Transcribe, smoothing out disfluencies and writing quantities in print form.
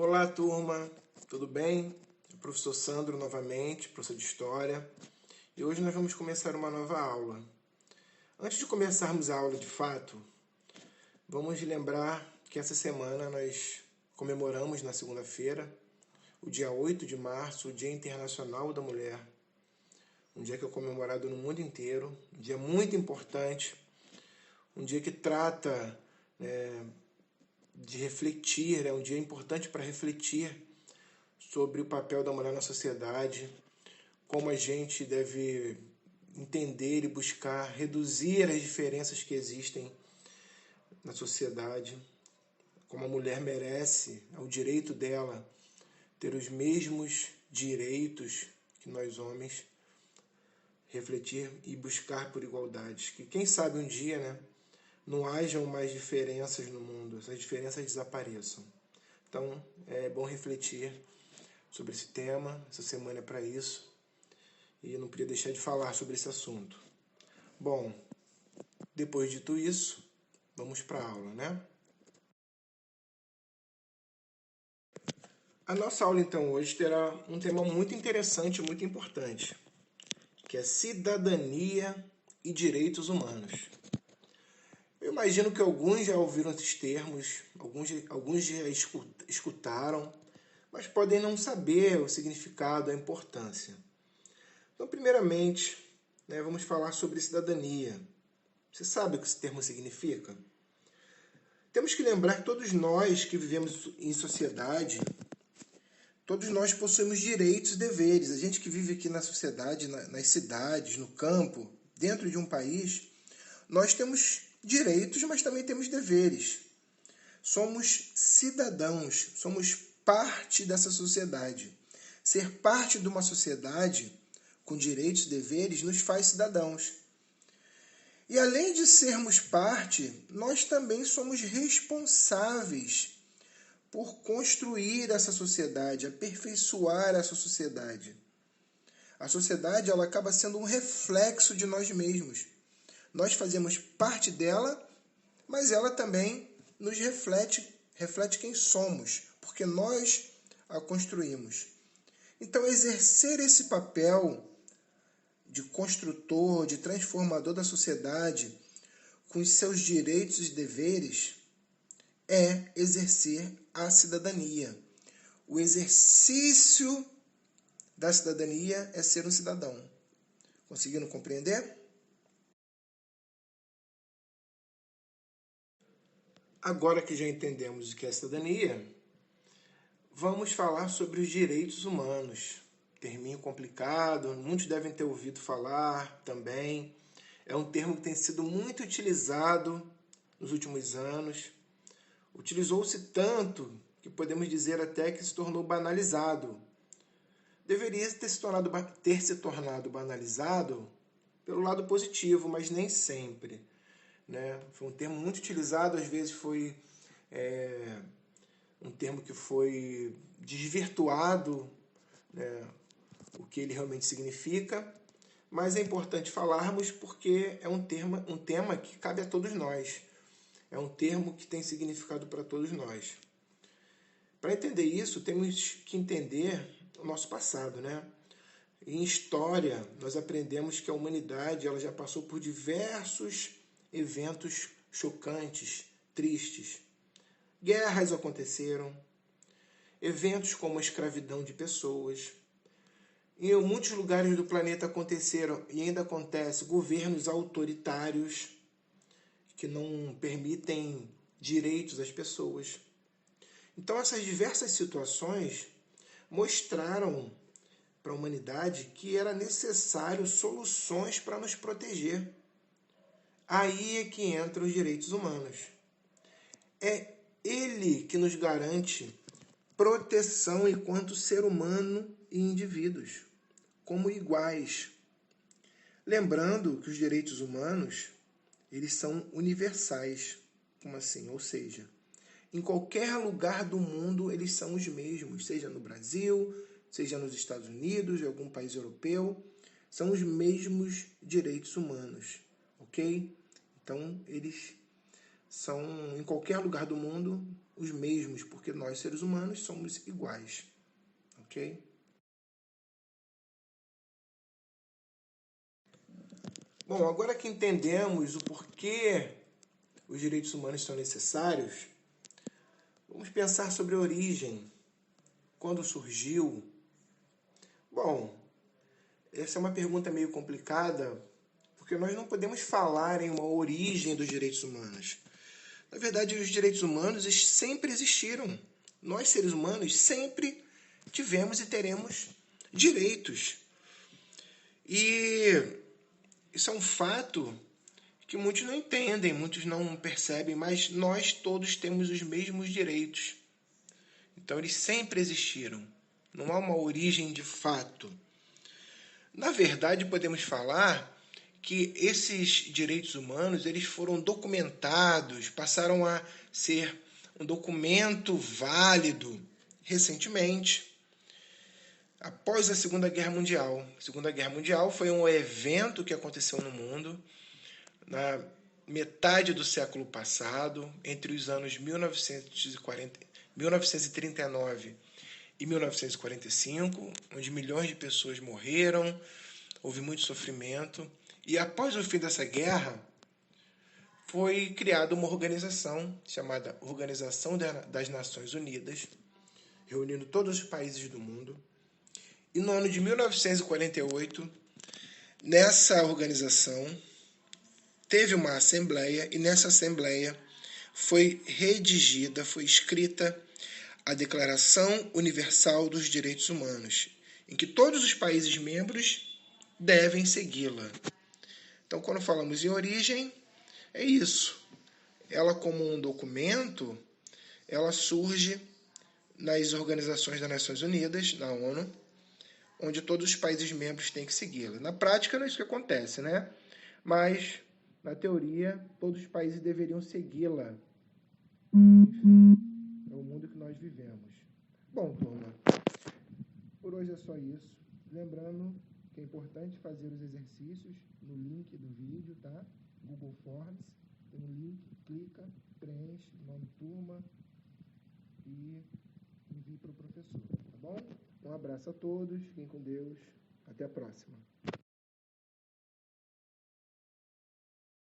Olá, turma, tudo bem? É o professor Sandro novamente, professor de História, e hoje nós vamos começar uma nova aula. Antes de começarmos a aula de fato, vamos lembrar que essa semana nós comemoramos na segunda-feira, o dia 8 de março, o Dia Internacional da Mulher. Um dia que é comemorado no mundo inteiro, um dia muito importante, um dia que trata de refletir, é um dia importante para refletir sobre o papel da mulher na sociedade, como a gente deve entender e buscar reduzir as diferenças que existem na sociedade, como a mulher merece, é o direito dela ter os mesmos direitos que nós homens, refletir e buscar por igualdade. Que quem sabe um dia, não hajam mais diferenças no mundo, essas diferenças desapareçam. Então, é bom refletir sobre esse tema, essa semana é para isso, e eu não podia deixar de falar sobre esse assunto. Bom, depois de dito isso, vamos para a aula, né? A nossa aula, então, hoje terá um tema muito interessante, muito importante, que é cidadania e direitos humanos. Eu imagino que alguns já ouviram esses termos, alguns já escutaram, mas podem não saber o significado, a importância. Então, primeiramente, vamos falar sobre cidadania. Você sabe o que esse termo significa? Temos que lembrar que todos nós que vivemos em sociedade, todos nós possuímos direitos e deveres. A gente que vive aqui na sociedade, nas cidades, no campo, dentro de um país, nós temos direitos, mas também temos deveres. Somos cidadãos, somos parte dessa sociedade. Ser parte de uma sociedade com direitos e deveres nos faz cidadãos. E além de sermos parte, nós também somos responsáveis por construir essa sociedade, aperfeiçoar essa sociedade. A sociedade ela acaba sendo um reflexo de nós mesmos. Nós fazemos parte dela, mas ela também nos reflete quem somos, porque nós a construímos. Então, exercer esse papel de construtor, de transformador da sociedade, com os seus direitos e deveres, é exercer a cidadania. O exercício da cidadania é ser um cidadão. Conseguindo compreender? Agora que já entendemos o que é cidadania, vamos falar sobre os direitos humanos. Terminho complicado, muitos devem ter ouvido falar também. É um termo que tem sido muito utilizado nos últimos anos. Utilizou-se tanto que podemos dizer até que se tornou banalizado. Deveria ter se tornado banalizado pelo lado positivo, mas nem sempre. Foi um termo muito utilizado, às vezes foi um termo que foi desvirtuado, o que ele realmente significa, mas é importante falarmos porque é um tema que cabe a todos nós. É um termo que tem significado para todos nós. Para entender isso, temos que entender o nosso passado, Em história, nós aprendemos que a humanidade ela já passou por diversos eventos chocantes, tristes. Guerras aconteceram, eventos como a escravidão de pessoas. Em muitos lugares do planeta aconteceram e ainda acontece governos autoritários que não permitem direitos às pessoas. Então, essas diversas situações mostraram para a humanidade que era necessário soluções para nos proteger. Aí é que entram os direitos humanos. É ele que nos garante proteção enquanto ser humano e indivíduos, como iguais. Lembrando que os direitos humanos, eles são universais. Como assim? Ou seja, em qualquer lugar do mundo eles são os mesmos, seja no Brasil, seja nos Estados Unidos, em algum país europeu, são os mesmos direitos humanos, ok? Então, eles são, em qualquer lugar do mundo, os mesmos, porque nós, seres humanos, somos iguais. Ok? Bom, agora que entendemos o porquê os direitos humanos são necessários, vamos pensar sobre a origem, quando surgiu. Bom, essa é uma pergunta meio complicada, porque nós não podemos falar em uma origem dos direitos humanos. Na verdade, os direitos humanos sempre existiram. Nós, seres humanos, sempre tivemos e teremos direitos. E isso é um fato que muitos não entendem, muitos não percebem, mas nós todos temos os mesmos direitos. Então, eles sempre existiram. Não há uma origem de fato. Na verdade, podemos falar que esses direitos humanos eles foram documentados, passaram a ser um documento válido recentemente, após a Segunda Guerra Mundial. A Segunda Guerra Mundial foi um evento que aconteceu no mundo na metade do século passado, entre os anos 1939 e 1945, onde milhões de pessoas morreram, houve muito sofrimento. E após o fim dessa guerra, foi criada uma organização chamada Organização das Nações Unidas, reunindo todos os países do mundo. E no ano de 1948, nessa organização, teve uma assembleia, e nessa assembleia foi redigida, foi escrita a Declaração Universal dos Direitos Humanos, em que todos os países membros devem segui-la. Então, quando falamos em origem, é isso. Ela, como um documento, ela surge nas organizações das Nações Unidas, na ONU, onde todos os países membros têm que segui-la. Na prática, não é isso que acontece, né? Mas, na teoria, todos os países deveriam segui-la. Enfim, é o mundo que nós vivemos. Bom, turma, por hoje é só isso. Lembrando que é importante fazer os exercícios no link do vídeo, tá? Google Forms, tem um link, clica, preenche, nome turma e envie para o professor, tá bom? Um abraço a todos, fiquem com Deus, até a próxima.